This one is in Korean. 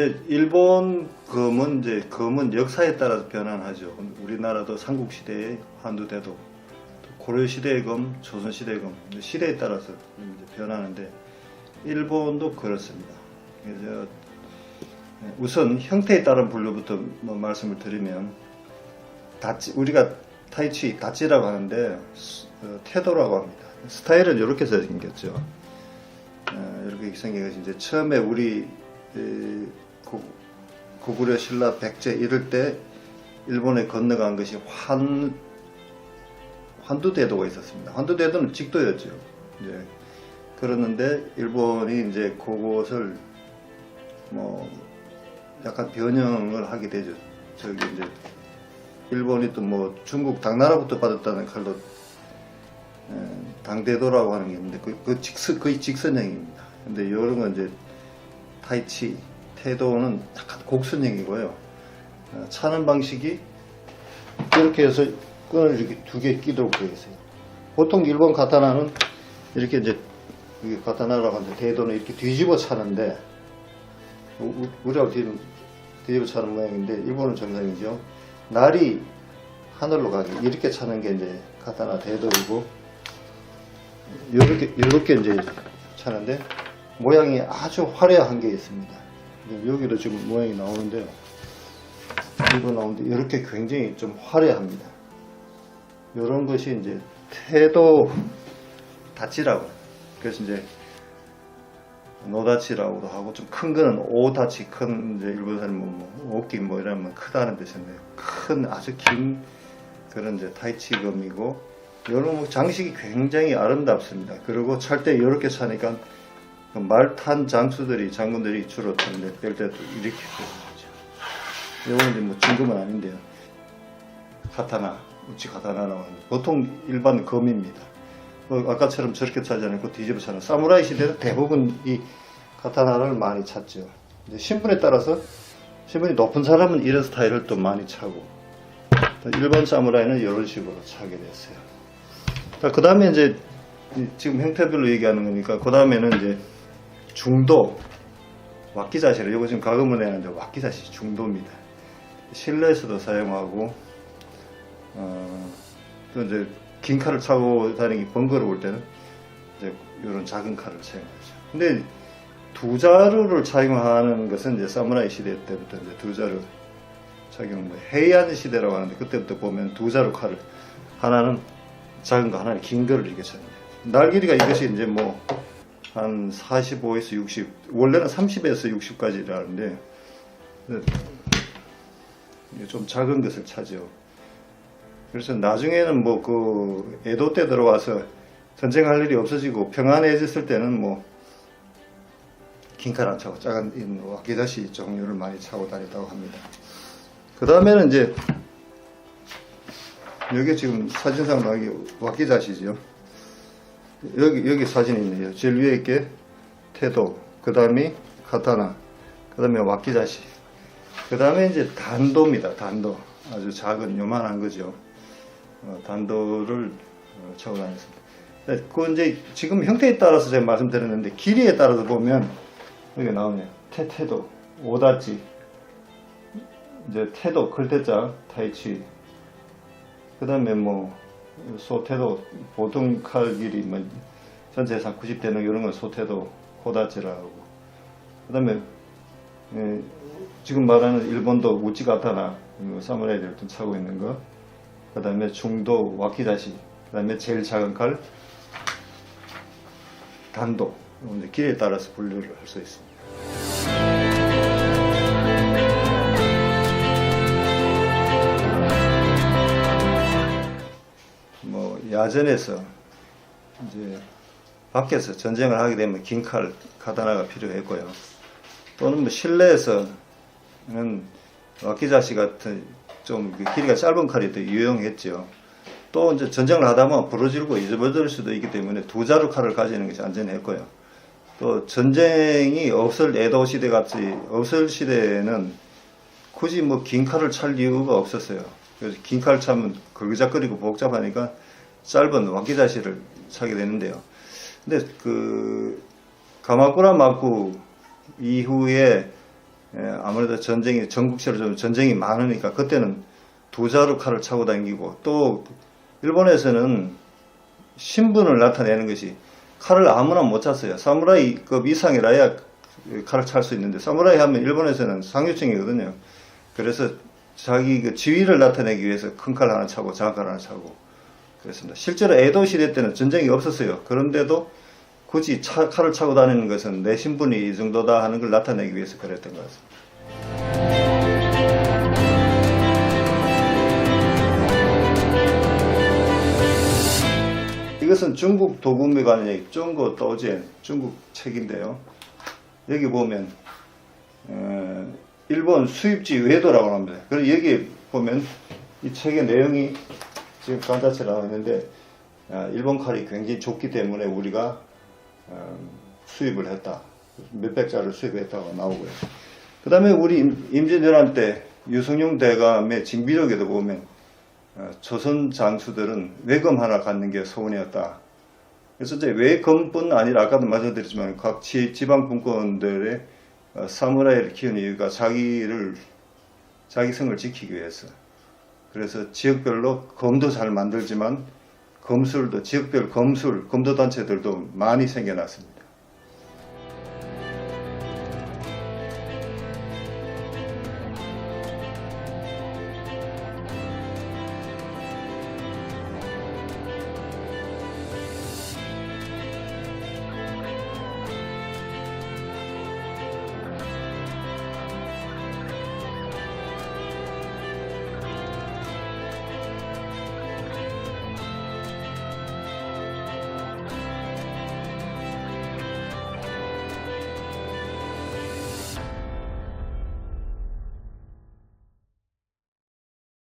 이제 일본 검은 역사에 따라서 변환하죠. 우리나라도 삼국시대의 환두대도, 고려시대의 검, 조선시대의 검, 시대에 따라서 이제 변하는데 일본도 그렇습니다. 그래서 우선 형태에 따른 분류부터 말씀을 드리면 우리가 타이치 다찌라고 하는데 태도라고 합니다. 스타일은 이렇게 생겼죠. 이렇게 생겨서 이제 처음에 우리 고구려 신라 백제 이럴 때 일본에 건너간 것이 환두대도가 있었습니다. 환두대도는 직도였죠. 이제 그러는데 일본이 이제 그것을 뭐 약간 변형을 하게 되죠. 저기 이제 일본이 또 뭐 중국 당나라부터 받았다는 칼로 당대도라고 하는 게 있는데 거의 직선형입니다. 근데 이런 건 이제 타이치 태도는 약간 곡선형이고요. 차는 방식이 이렇게 해서 끈을 이렇게 두 개 끼도록 되어 있어요. 보통 일본 가타나는 이렇게 이제 이게 가타나라고 하는데 대도는 이렇게 뒤집어 차는데 우리하고 뒤집어 차는 모양인데 일본은 정상이죠. 날이 하늘로 가게 이렇게 차는 게 이제 가타나 대도이고 이렇게 이제 차는데 모양이 아주 화려한 게 있습니다. 여기도 지금 모양이 나오는데요. 이거 나오는데 이렇게 굉장히 좀 화려합니다. 이런 것이 이제 태도 다치라고. 그래서 이제 노다치라고도 하고 좀 큰 거는 오다치 큰 이제 일본 사람 오키 뭐 이러면 크다는 뜻인데 큰 아주 긴 그런 이제 타이치검이고 이런 장식이 굉장히 아름답습니다. 그리고 찰 때 이렇게 차니까 말 탄 장군들이 주로 타는데 뺄 때도 이렇게 되죠. 이건 이제 뭐 중금은 아닌데요. 카타나, 우치 카타나라고 하는데 보통 일반 검입니다. 아까처럼 저렇게 차지 않고 뒤집어 차는 사무라이 시대는 대부분 이 카타나를 많이 찼죠. 이제 신분에 따라서 신분이 높은 사람은 이런 스타일을 또 많이 차고 일반 사무라이는 이런 식으로 차게 됐어요. 그 다음에 이제 지금 형태별로 얘기하는 거니까 그 다음에는 이제 중도 와키자시를 이거 지금 가금을 내는데 와키자시 중도입니다. 실내에서도 사용하고 또 이제 긴 칼을 차고 다니기 번거로울 때는 이제 이런 작은 칼을 사용하죠. 근데 두 자루를 착용하는 것은 이제 사무라이 시대 때부터 이제 두 자루 착용, 헤이안 시대라고 하는데 그때부터 보면 두 자루 칼을 하나는 작은 거 하나는 긴 거를 이렇게 차요. 날 길이가 이것이 이제 뭐 한 45에서 60, 원래는 30에서 60까지라는데 좀 작은 것을 차죠. 그래서 나중에는 뭐 그 에도 때 들어와서 전쟁할 일이 없어지고 평안해졌을 때는 뭐 긴 칼 안 차고 작은 와키자시 종류를 많이 차고 다녔다고 합니다. 그 다음에는 이제 여기 지금 사진상 나오기 와키자시죠. 여기 사진이 있네요. 제일 위에 있게 태도, 그 다음에 카타나, 그 다음에 와키자시, 그 다음에 이제 단도입니다. 단도 아주 작은 요만한 거죠. 단도를 차고 다녔습니다. 그 이제 지금 형태에 따라서 제가 말씀드렸는데 길이에 따라서 보면 여기 나오네요. 태도, 오다치, 이제 태도 클때자 타이치, 그 다음에 뭐 소태도 보통 칼 길이 뭐 전체에서 90대는 이런 건 소태도 호다치라고. 그 다음에 지금 말하는 일본도 우치가타나 사무라이들 좀 차고 있는 거. 그 다음에 중도 와키자시, 그 다음에 제일 작은 칼 단도. 이제 길에 따라서 분류를 할 수 있습니다. 뭐 야전에서 이제 밖에서 전쟁을 하게 되면 긴 칼 카타나가 필요했고요. 또는 뭐 실내에서는 와키자시 같은 좀 길이가 짧은 칼이 더 유용했죠. 또 이제 전쟁을 하다 보면 부러지고 잊어버릴 수도 있기 때문에 두 자루 칼을 가지는 것이 안전했고요. 또 전쟁이 없을 에도 시대 같이 없을 시대에는 굳이 뭐 긴 칼을 찰 이유가 없었어요. 그래서 긴 칼 차면 걸그작거리고 복잡하니까 짧은 와키자시를 차게 되는데요. 근데 그 가마쿠라 마쿠 이후에 아무래도 전쟁이 전국적으로 좀 전쟁이 많으니까 그때는 두 자루 칼을 차고 다니고, 또 일본에서는 신분을 나타내는 것이 칼을 아무나 못 찼어요. 사무라이급 이상이라야 칼을 찰 수 있는데, 사무라이 하면 일본에서는 상류층이거든요. 그래서 자기 그 지위를 나타내기 위해서 큰 칼 하나 차고 작은 칼 하나 차고 그랬습니다. 실제로 에도 시대 때는 전쟁이 없었어요. 그런데도 굳이 칼을 차고 다니는 것은 내 신분이 이 정도다 하는 걸 나타내기 위해서 그랬던 것 같습니다. 이것은 중국 도구미관의 중국 도젠, 중국 책인데요. 여기 보면 일본 수입지 외도라고 합니다. 그리고 여기 보면 이 책의 내용이 지금 간단치 나와 있는데, 일본 칼이 굉장히 좋기 때문에 우리가 수입을 했다. 몇백 자를 수입했다고 나오고요. 그 다음에 우리 임진왜란 때 유성룡 대감의 징비록에도 보면 조선 장수들은 외검 하나 갖는 게 소원이었다. 그래서 이제 외검뿐 아니라 아까도 말씀드렸지만 각 지방 분권들의 사무라이를 키우는 이유가 자기 성을 지키기 위해서. 그래서 지역별로 검도 잘 만들지만 검술도 지역별 검도 단체들도 많이 생겨났습니다.